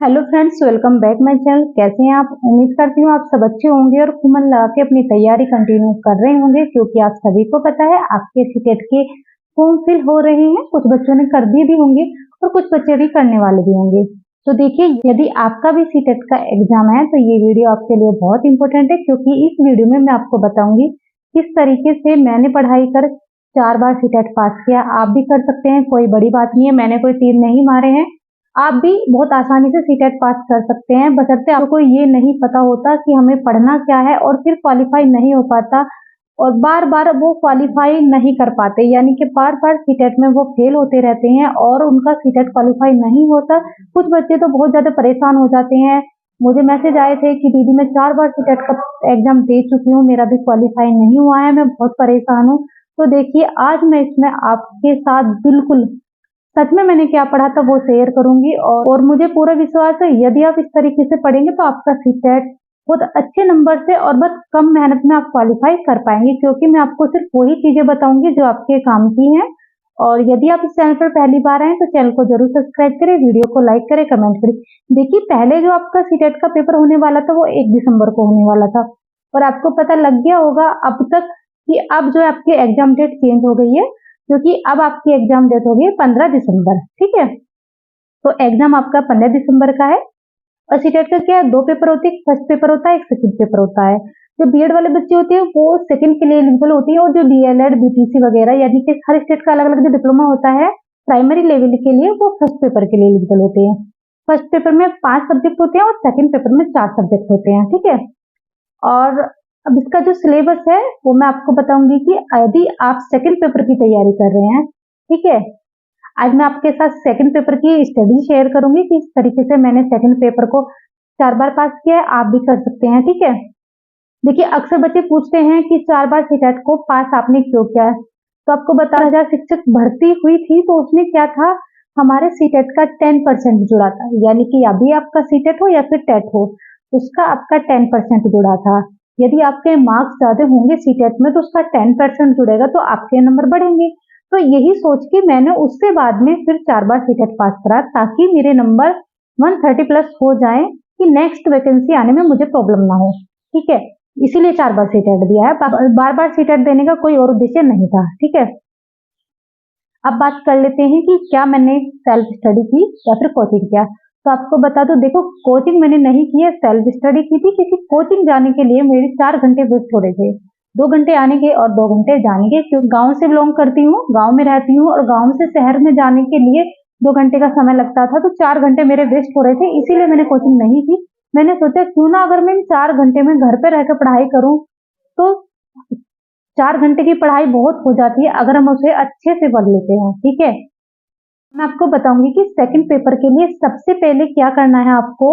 Hello friends, welcome back my channel. कैसे हैं आप? उम्मीद करती हूँ आप सब अच्छे होंगे और खूब मन लगा के अपनी तैयारी कंटिन्यू कर रहे होंगे, क्योंकि आप सभी को पता है आपके सीटेट के फॉर्म फिल हो रहे हैं। कुछ बच्चों ने कर दिए भी होंगे और कुछ बच्चे भी करने वाले भी होंगे। तो देखिए, यदि आपका भी सीटेट का एग्जाम है तो ये वीडियो आपके लिए बहुत इंपॉर्टेंट है, क्योंकि इस वीडियो में मैं आपको बताऊंगी किस तरीके से मैंने पढ़ाई कर 4 बार सीटेट पास किया। आप भी कर सकते हैं, कोई बड़ी बात नहीं है। मैंने कोई तीर नहीं मारे हैं, आप भी बहुत आसानी से सीटेट पास कर सकते हैं, बशर्ते आपको ये नहीं पता होता कि हमें पढ़ना क्या है और फिर क्वालिफाई नहीं हो पाता और बार बार वो क्वालिफाई नहीं कर पाते, यानी कि बार बार सीटेट में वो फेल होते रहते हैं और उनका सीटेट क्वालिफाई नहीं होता। कुछ बच्चे तो बहुत ज्यादा परेशान हो जाते हैं। मुझे मैसेज आए थे कि दीदी मैं 4 बार सीटेट का एग्जाम दे चुकी हूँ, मेरा भी क्वालिफाई नहीं हुआ है, मैं बहुत परेशान हूँ। तो देखिए, आज मैं इसमें आपके साथ बिल्कुल सच में मैंने क्या पढ़ा था वो शेयर करूंगी और मुझे पूरा विश्वास है यदि आप इस तरीके से पढ़ेंगे तो आपका सीटेट बहुत अच्छे नंबर से और बस कम मेहनत में आप क्वालिफाई कर पाएंगे, क्योंकि मैं आपको सिर्फ वही चीजें बताऊंगी जो आपके काम की हैं। और यदि आप इस चैनल पर पहली बार आए तो चैनल को जरूर सब्सक्राइब करें, वीडियो को लाइक करें, कमेंट करें। देखिए, पहले जो आपका सीटेट का पेपर होने वाला था वो 1 दिसंबर को होने वाला था और आपको पता लग गया होगा अब तक कि अब जो आपकी एग्जाम डेट चेंज हो गई है, क्योंकि अब आपकी एग्जाम डेट होगी 15 दिसंबर। ठीक है, तो एग्जाम आपका 15 दिसंबर का है। और सीटेट का क्या है, 2 पेपर होते हैं, एक फर्स्ट पेपर होता है, एक सेकंड पेपर होता है। जो बीएड वाले बच्चे होते हैं वो सेकंड के लिए एलिजिबल होती है, और जो डीएलएड बीटीसी वगैरह यानी कि हर स्टेट का अलग अलग जो डिप्लोमा होता है प्राइमरी लेवल के लिए, वो फर्स्ट पेपर के लिए एलिजिबल होते हैं। फर्स्ट पेपर में 5 सब्जेक्ट होते हैं और सेकंड पेपर में 4 सब्जेक्ट होते हैं। ठीक है, और अब इसका जो सिलेबस है वो मैं आपको बताऊंगी कि यदि आप सेकंड पेपर की तैयारी कर रहे हैं। ठीक है, आज मैं आपके साथ सेकंड पेपर की स्टडी शेयर करूंगी कि इस तरीके से मैंने सेकंड पेपर को 4 बार पास किया है, आप भी कर सकते हैं। ठीक है, देखिए, अक्सर बच्चे पूछते हैं कि 4 बार सीटेट को पास आपने क्यों किया है। तो आपको बता, 2000 शिक्षक भर्ती हुई थी तो उसमें क्या था, हमारे सीटेट का 10% जुड़ा था, यानी कि अभी आपका सीटेट हो या फिर टेट हो, उसका आपका 10% जुड़ा था। यदि आपके मार्क्स ज्यादा होंगे सीटेट में तो उसका 10% जुड़ेगा तो आपके नंबर बढ़ेंगे। तो यही सोच के मैंने उससे बाद में फिर 4 बार सीटेट पास करा, ताकि मेरे नंबर 130 प्लस हो जाए कि नेक्स्ट वैकेंसी आने में मुझे प्रॉब्लम ना हो। ठीक है, इसीलिए 4 बार सीटेट दिया है, बार बार सीटेट देने का कोई और उद्देश्य नहीं था। ठीक है, अब बात कर लेते हैं कि क्या मैंने सेल्फ स्टडी की या फिर कोचिंग किया। तो आपको बता दो, देखो, कोचिंग मैंने नहीं की है, सेल्फ स्टडी की थी, क्योंकि कोचिंग जाने के लिए मेरे 4 घंटे वेस्ट हो रहे थे। 2 घंटे आने के और 2 घंटे जाने के, क्योंकि गांव से बिलोंग करती हूँ, गांव में रहती हूँ और गांव से शहर में जाने के लिए 2 घंटे का समय लगता था, तो 4 घंटे मेरे वेस्ट हो रहे थे, इसीलिए मैंने कोचिंग नहीं की। मैंने सोचा क्यों ना अगर मैं इन 4 घंटे में घर पे रहकर पढ़ाई करूं, तो 4 घंटे की पढ़ाई बहुत हो जाती है अगर हम उसे अच्छे से पढ़ लेते हैं। ठीक है, मैं आपको बताऊंगी कि सेकंड पेपर के लिए सबसे पहले क्या करना है आपको।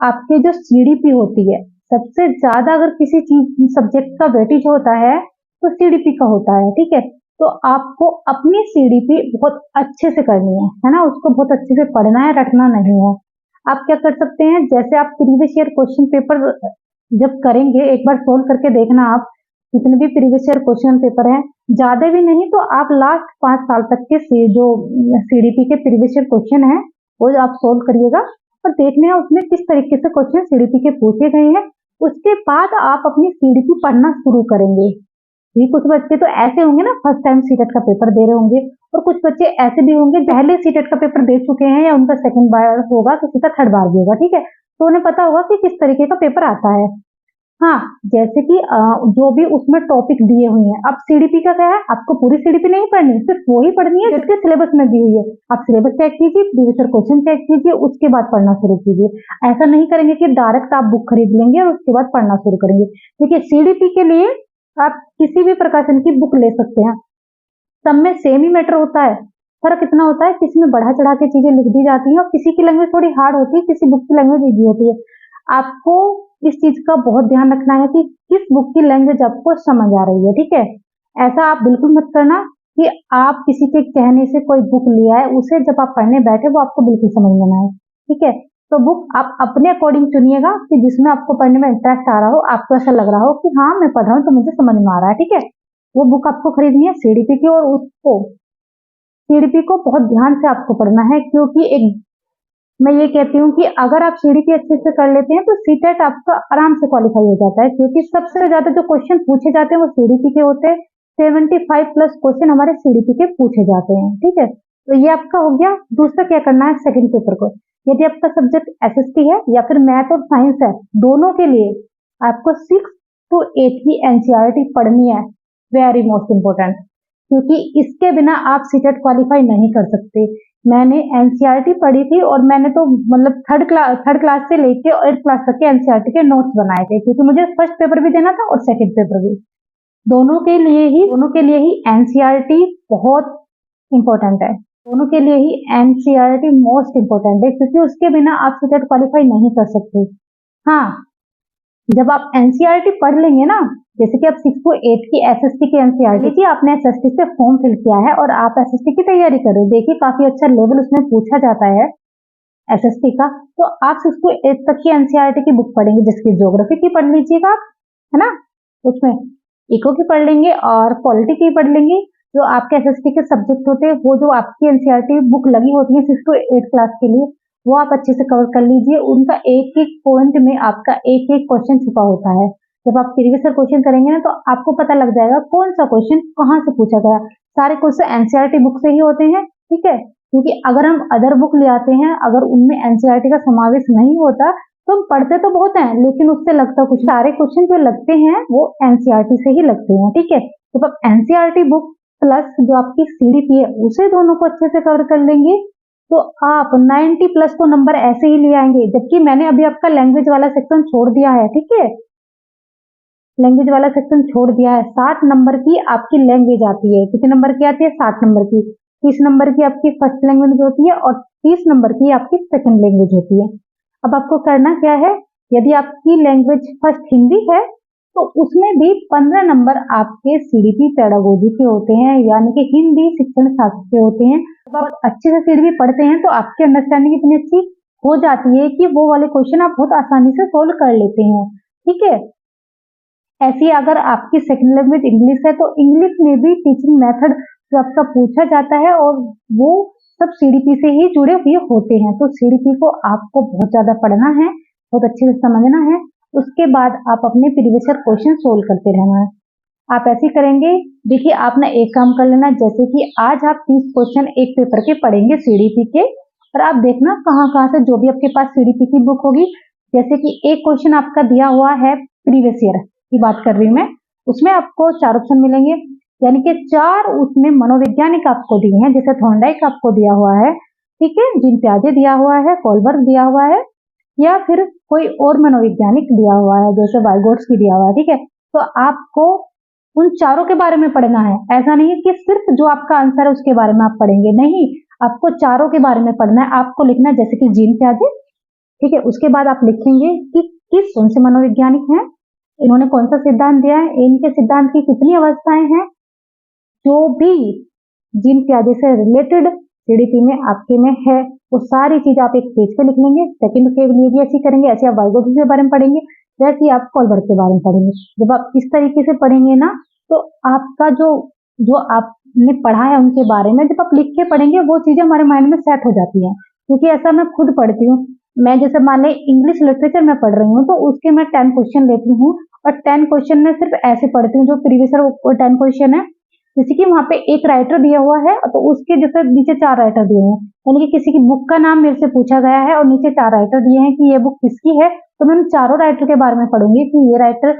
आपके जो सीडीपी होती है, सबसे ज्यादा अगर किसी चीज सब्जेक्ट का वेटेज होता है तो सीडीपी का होता है। ठीक है, तो आपको अपनी सीडीपी बहुत अच्छे से करनी है ना, उसको बहुत अच्छे से पढ़ना है, रटना नहीं है। आप क्या कर सकते हैं, जैसे आप प्रीवियस ईयर क्वेश्चन पेपर जब करेंगे एक बार सोल्व करके देखना, आप जितने भी प्रीवियस ईयर क्वेश्चन पेपर हैं, ज्यादा भी नहीं तो आप लास्ट 5 साल तक के जो सीडीपी के प्रीवियस ईयर क्वेश्चन है वो आप सोल्व करिएगा और देखने हैं उसमें किस तरीके से क्वेश्चन सीडीपी के पूछे गए हैं। उसके बाद आप अपनी सीडीपी पढ़ना शुरू करेंगे। ये कुछ बच्चे तो ऐसे होंगे ना, फर्स्ट टाइम सीटेट का पेपर दे रहे होंगे, और कुछ बच्चे ऐसे भी होंगे पहले सीटेट का पेपर दे चुके हैं या उनका सेकंड बार होगा, किसी का थर्ड बार भी होगा। ठीक है, तो उन्हें पता होगा कि किस तरीके का पेपर आता है। हाँ, जैसे कि जो भी उसमें टॉपिक दिए हुए हैं। अब सीडीपी का क्या है, आपको पूरी सीडीपी नहीं पढ़नी, सिर्फ वो ही पढ़नी है जो इसके सिलेबस में दी हुई है। आप सिलेबस चेक कीजिए, प्रीवियस ईयर क्वेश्चन चेक कीजिए, उसके बाद पढ़ना शुरू कीजिए। ऐसा नहीं करेंगे कि डायरेक्ट आप बुक खरीद लेंगे और उसके बाद पढ़ना शुरू करेंगे। देखिए, सीडीपी के लिए आप किसी भी प्रकाशन की बुक ले सकते हैं, सब में सेम ही मैटर होता है। फर्क इतना होता है किसी में बढ़ा चढ़ा के चीजें लिख दी जाती हैं और किसी की लैंग्वेज थोड़ी हार्ड होती है, किसी बुक की लैंग्वेज इजी होती है। आपको इस चीज का बहुत ध्यान रखना है कि किस बुक की लैंग्वेज आपको समझ आ रही है। ठीक है, ऐसा आप बिल्कुल मत करना कि आप किसी के कहने से कोई बुक लिया है, उसे जब आप पढ़ने बैठे वो आपको बिल्कुल समझ में ना आए। ठीक है, तो बुक आप अपने अकॉर्डिंग चुनिएगा कि जिसमें आपको पढ़ने में इंटरेस्ट आ रहा हो, आपको ऐसा लग रहा हो कि हाँ मैं पढ़ रहा हूँ तो मुझे समझ में आ रहा है। ठीक है, वो बुक आपको खरीदनी है सीडीपी की, और उसको सीडीपी को बहुत ध्यान से आपको पढ़ना है, क्योंकि एक मैं ये कहती हूँ कि अगर आप सीडीपी अच्छे से कर लेते हैं तो सीटेट आपका आराम से क्वालिफाई हो जाता है, क्योंकि सबसे ज्यादा जो क्वेश्चन पूछे जाते हैं वो सीडीपी के होते हैं। 75+ क्वेश्चन हमारे सीडीपी के पूछे जाते हैं। ठीक है, तो ये आपका हो गया। दूसरा क्या करना है, सेकंड पेपर को, यदि आपका सब्जेक्ट एसएसटी है या फिर मैथ और साइंस है, दोनों के लिए आपको 6 to 8 की एनसीईआरटी पढ़नी है। वेरी मोस्ट इंपोर्टेंट, क्योंकि इसके बिना आप सीटेट क्वालिफाई नहीं कर सकते। मैंने एनसीईआरटी पढ़ी थी और मैंने तो मतलब थर्ड क्लास से लेके 8th क्लास तक के एनसीईआरटी के नोट्स बनाए थे, क्योंकि मुझे फर्स्ट पेपर भी देना था और सेकंड पेपर भी। दोनों के लिए ही एनसीईआरटी बहुत इंपॉर्टेंट है। दोनों के लिए ही एनसीईआरटी मोस्ट इंपॉर्टेंट है, क्योंकि उसके बिना आप सीटेट क्वालिफाई नहीं कर सकते। हाँ, जब आप एनसीईआरटी पढ़ लेंगे ना, जैसे कि आप 6 to 8 की एसएसटी की एनसीईआरटी की आपने एसएसटी से फॉर्म फिल किया है और आप एसएसटी की तैयारी कर रहे हो, देखिए काफी अच्छा लेवल उसमें पूछा जाता है एसएसटी का। तो आप 6 to 8 तक की एनसीईआरटी की बुक पढ़ेंगे, जिसकी ज्योग्राफी की पढ़ लीजिएगा आप, है ना, उसमें इको की पढ़ लेंगे और पॉलिटी की पढ़ लेंगे। जो आपके एसएसटी के सब्जेक्ट होते हैं, वो जो आपकी एनसीईआरटी बुक लगी होती है 6 to 8 क्लास के लिए, वो आप अच्छे से कवर कर लीजिए। उनका एक एक पॉइंट में आपका एक एक क्वेश्चन छुपा होता है। जब आप प्रीवियस ईयर क्वेश्चन करेंगे ना, तो आपको पता लग जाएगा कौन सा क्वेश्चन कहाँ से पूछा गया। सारे क्वेश्चन एनसीईआरटी बुक से ही होते हैं। ठीक है, क्योंकि अगर हम अदर बुक ले आते हैं, अगर उनमें एनसीईआरटी का समावेश नहीं होता, तो हम पढ़ते तो बहुत हैं लेकिन उससे लगता कुछ। सारे क्वेश्चन जो लगते हैं वो एनसीईआरटी से ही लगते हैं। ठीक है, जब आप एनसीईआरटी बुक प्लस जो आपकी सीडीपी है उसे दोनों को अच्छे से कवर कर लेंगे, तो आप 90+ तो नंबर ऐसे ही ले आएंगे। जबकि मैंने अभी आपका लैंग्वेज वाला सेक्शन छोड़ दिया है। ठीक है, लैंग्वेज वाला सेक्शन छोड़ दिया है। 60 नंबर की आपकी लैंग्वेज आती है। कितने नंबर की आती है? 60 नंबर की। 30 नंबर की आपकी फर्स्ट लैंग्वेज होती है और 30 नंबर की आपकी सेकंड लैंग्वेज होती है। अब आपको करना क्या है, यदि आपकी लैंग्वेज फर्स्ट हिंदी है तो उसमें भी 15 नंबर आपके सीडीपी पेडागोजी के होते हैं, यानी कि हिंदी शिक्षण शास्त्र के होते हैं। जब आप अच्छे से सीडीपी पढ़ते हैं तो आपकी अंडरस्टैंडिंग इतनी अच्छी हो जाती है कि वो वाले क्वेश्चन आप बहुत आसानी से सोल्व कर लेते हैं। ठीक है, ऐसी अगर आपकी सेकंड लैंग्वेज इंग्लिश है तो इंग्लिश में भी टीचिंग मेथड जो आपका पूछा जाता है और वो सब सीडीपी से ही जुड़े हुए होते हैं। तो सीडीपी को आपको बहुत ज्यादा पढ़ना है, बहुत अच्छे से समझना है। उसके बाद आप अपने प्रीवियस ईयर क्वेश्चन सोल्व करते रहना है। आप ऐसे करेंगे, देखिए आपने एक काम कर लेना, जैसे कि आज आप 30 क्वेश्चन एक पेपर के पढ़ेंगे सीडीपी के, और आप देखना कहाँ कहाँ से जो भी आपके पास सीडीपी की बुक होगी, जैसे कि एक क्वेश्चन आपका दिया हुआ है प्रीवियस ईयर की बात कर रही हूँ मैं, उसमें आपको 4 ऑप्शन मिलेंगे, यानी कि 4 उसमें मनोवैज्ञानिक आपको दिए हैं, जैसे थॉर्नडाइक आपको दिया हुआ है, ठीक है, जीन पियाजे दिया हुआ है, कोलबर्ग दिया हुआ है, या फिर कोई और मनोवैज्ञानिक दिया हुआ है जैसे वाइगोट्स्की दिया हुआ है। ठीक है, तो आपको उन चारों के बारे में पढ़ना है। ऐसा नहीं है कि सिर्फ जो आपका आंसर है उसके बारे में आप पढ़ेंगे, नहीं, आपको चारों के बारे में पढ़ना है। आपको लिखना है जैसे कि जीन पियाजे, ठीक है, उसके बाद आप लिखेंगे कि किस कौन से मनोवैज्ञानिक हैं, इन्होंने कौन सा सिद्धांत दिया है, इनके सिद्धांत की कितनी अवस्थाएं हैं, जो भी जीन पियाजे से रिलेटेड सीडीपी में आपके में है वो सारी चीज आप एक पेज पे लिख लेंगे। सेकंड के लिए भी ऐसे करेंगे, ऐसे आप वाइगोट्स्की के बारे में पढ़ेंगे, वैसे ही आप कोलबर्ग के बारे में पढ़ेंगे। जब आप इस तरीके से पढ़ेंगे ना, तो आपका जो जो आपने पढ़ा है उनके बारे में जब आप लिख के पढ़ेंगे वो चीजें हमारे माइंड में सेट हो जाती हैं। क्योंकि ऐसा मैं खुद पढ़ती हूँ, मैं जैसे मान लें इंग्लिश लिटरेचर में पढ़ रही हूँ तो उसके मैं 10 क्वेश्चन लेती हूँ और 10 क्वेश्चन में सिर्फ ऐसे पढ़ती हूँ जो प्रीवियस 10 क्वेश्चन है, जैसे कि वहां पे एक राइटर दिया हुआ है तो उसके जैसे नीचे 4 राइटर दिए हैं, यानी कि किसी की बुक का नाम मेरे से पूछा गया है और नीचे 4 राइटर दिए हैं कि ये बुक किसकी है, तो मैं उन चारों राइटर के बारे में पढ़ूंगी कि ये राइटर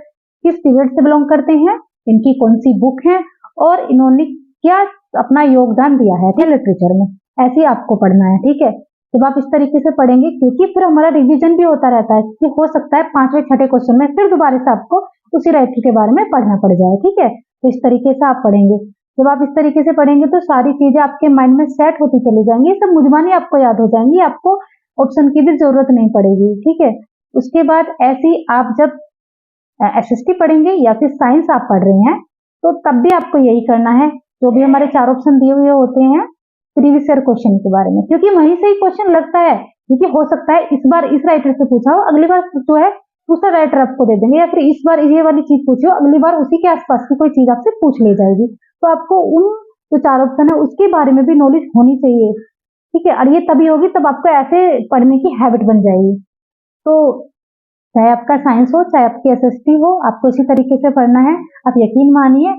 किस पीरियड से बिलोंग करते हैं, इनकी कौन सी बुक है और इन्होंने क्या अपना योगदान दिया है लिटरेचर में। ऐसे ही आपको पढ़ना है। ठीक है, जब आप इस तरीके से पढ़ेंगे, क्योंकि फिर हमारा रिवीजन भी होता रहता है कि हो सकता है 5वें 6ठे क्वेश्चन में फिर दोबारा से आपको उसी राइटर के बारे में पढ़ना पड़ जाए। ठीक है, तो इस तरीके से आप पढ़ेंगे। जब आप इस तरीके से पढ़ेंगे तो सारी चीजें आपके माइंड में सेट होती चली जाएंगी, ये सब मुजमानी आपको याद हो जाएंगी, आपको ऑप्शन की भी जरूरत नहीं पड़ेगी। ठीक है, उसके बाद ऐसी आप जब एसएसटी पढ़ेंगे या फिर साइंस आप पढ़ रहे हैं तो तब भी आपको यही करना है, जो भी हमारे 4 ऑप्शन दिए हुए होते हैं प्रीवियस ईयर क्वेश्चन के बारे में, क्योंकि वहीं से ही क्वेश्चन लगता है। क्योंकि हो सकता है इस बार इस राइटर से पूछा हो, अगली बार जो है दूसरा राइटर आपको दे देंगे, या फिर इस बार ये वाली चीज पूछी हो, अगली बार उसी के आसपास की कोई चीज आपसे पूछ ली जाएगी। तो आपको उन जो 4 ऑप्शन है उसके बारे में भी नॉलेज होनी चाहिए। ठीक है, और ये तभी होगी तब आपको ऐसे पढ़ने की हैबिट बन जाएगी। तो चाहे आपका साइंस हो, चाहे आपकी एसएसटी हो, आपको इसी तरीके से पढ़ना है। आप यकीन मानिए,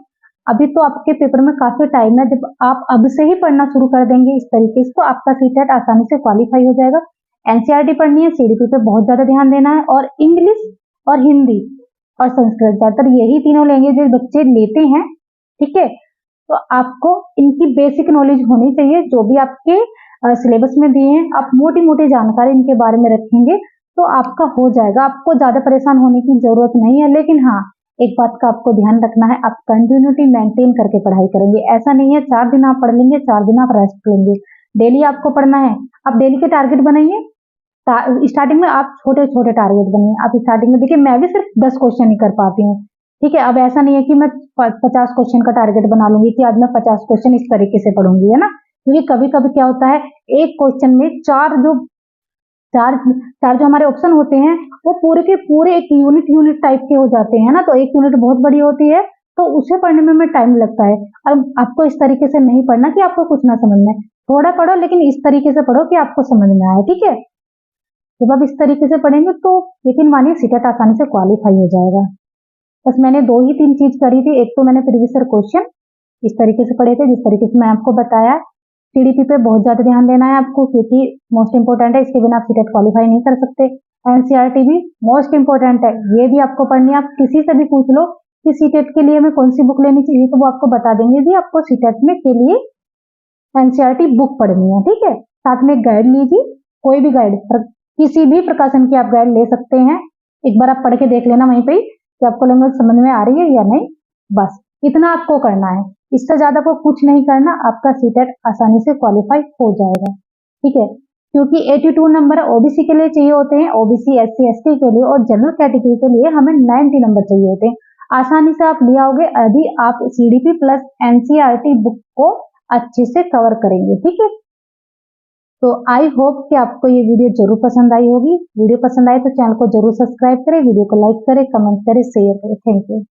अभी तो आपके पेपर में काफी टाइम है, जब आप अब से ही पढ़ना शुरू कर देंगे इस तरीके से तो आपका सीटेट आसानी से क्वालिफाई हो जाएगा। एनसीईआरटी पढ़नी है, सीडीपी पे बहुत ज्यादा ध्यान देना है, और इंग्लिश और हिंदी और संस्कृत, ज्यादातर यही तीनों लैंग्वेज बच्चे लेते हैं। ठीक है, तो आपको इनकी बेसिक नॉलेज होनी चाहिए, जो भी आपके सिलेबस में दिए हैं आप मोटी मोटी जानकारी इनके बारे में रखेंगे तो आपका हो जाएगा। आपको ज्यादा परेशान होने की जरूरत नहीं है, लेकिन हाँ, एक बात का आपको ध्यान रखना है, आप कंटिन्यूटी मेंटेन करके पढ़ाई करेंगे। ऐसा नहीं है 4 दिन आप पढ़ लेंगे, 4 दिन आप रेस्ट लेंगे। डेली आपको पढ़ना है। आप डेली के टारगेट बनाइए। स्टार्टिंग में आप छोटे छोटे टारगेट बनाइए। आप स्टार्टिंग में देखिए, मैं भी सिर्फ 10 क्वेश्चन ही कर पाती हूँ। ठीक है, अब ऐसा नहीं है कि मैं 50 क्वेश्चन का टारगेट बना लूंगी कि आज मैं 50 क्वेश्चन इस तरीके से पढ़ूंगी, है ना। क्योंकि कभी कभी क्या होता है, एक क्वेश्चन में चार चार जो हमारे ऑप्शन होते हैं वो पूरे के पूरे एक यूनिट टाइप के हो जाते हैं ना, तो एक यूनिट बहुत बड़ी होती है, तो उसे पढ़ने में टाइम लगता है। अब आपको इस तरीके से नहीं पढ़ना कि आपको कुछ ना समझ में, थोड़ा पढ़ो लेकिन इस तरीके से पढ़ो कि आपको समझ में आए। ठीक है, जब आप इस तरीके से पढ़ेंगे तो यकीन मानिए सीटेट आसानी से क्वालिफाई हो जाएगा। बस मैंने 2 ही 3 चीज करी थी। एक तो मैंने प्रीवियस ईयर क्वेश्चन इस तरीके से पढ़े थे जिस तरीके से मैं आपको बताया। सीडीपी पे बहुत ज्यादा ध्यान देना है आपको, क्योंकि मोस्ट इंपोर्टेंट है, इसके बिना आप सीटेट क्वालिफाई नहीं कर सकते। एनसीईआरटी भी मोस्ट इंपोर्टेंट है, ये भी आपको पढ़नी है। आप किसी से भी पूछ लो कि सीटेट के लिए मैं कौन सी बुक लेनी चाहिए, तो वो आपको बता देंगे कि आपको सीटेट में के लिए एनसीईआरटी बुक पढ़नी है। ठीक है, साथ में गाइड लीजिए, कोई भी गाइड, किसी भी प्रकाशन की आप गाइड ले सकते हैं। एक बार आप पढ़ के देख लेना वहीं पे कि आपको लैंग्वेज समझ में आ रही है या नहीं। बस इतना आपको करना है, इससे ज्यादा को कुछ नहीं करना, आपका सीटेट आसानी से क्वालिफाई हो जाएगा। ठीक है, क्योंकि 82 नंबर ओबीसी के लिए चाहिए होते हैं, ओबीसी एससी एसटी के लिए, और जनरल कैटेगरी के लिए हमें 90 नंबर चाहिए होते हैं। आसानी से आप ले आओगे यदि आप सीडीपी प्लस एनसीईआरटी बुक को अच्छे से कवर करेंगे। ठीक है, तो आई होप कि आपको ये वीडियो जरूर पसंद आई होगी। वीडियो पसंद आए तो चैनल को जरूर सब्सक्राइब करें, वीडियो को लाइक करें, कमेंट करें, शेयर करें। Thank you.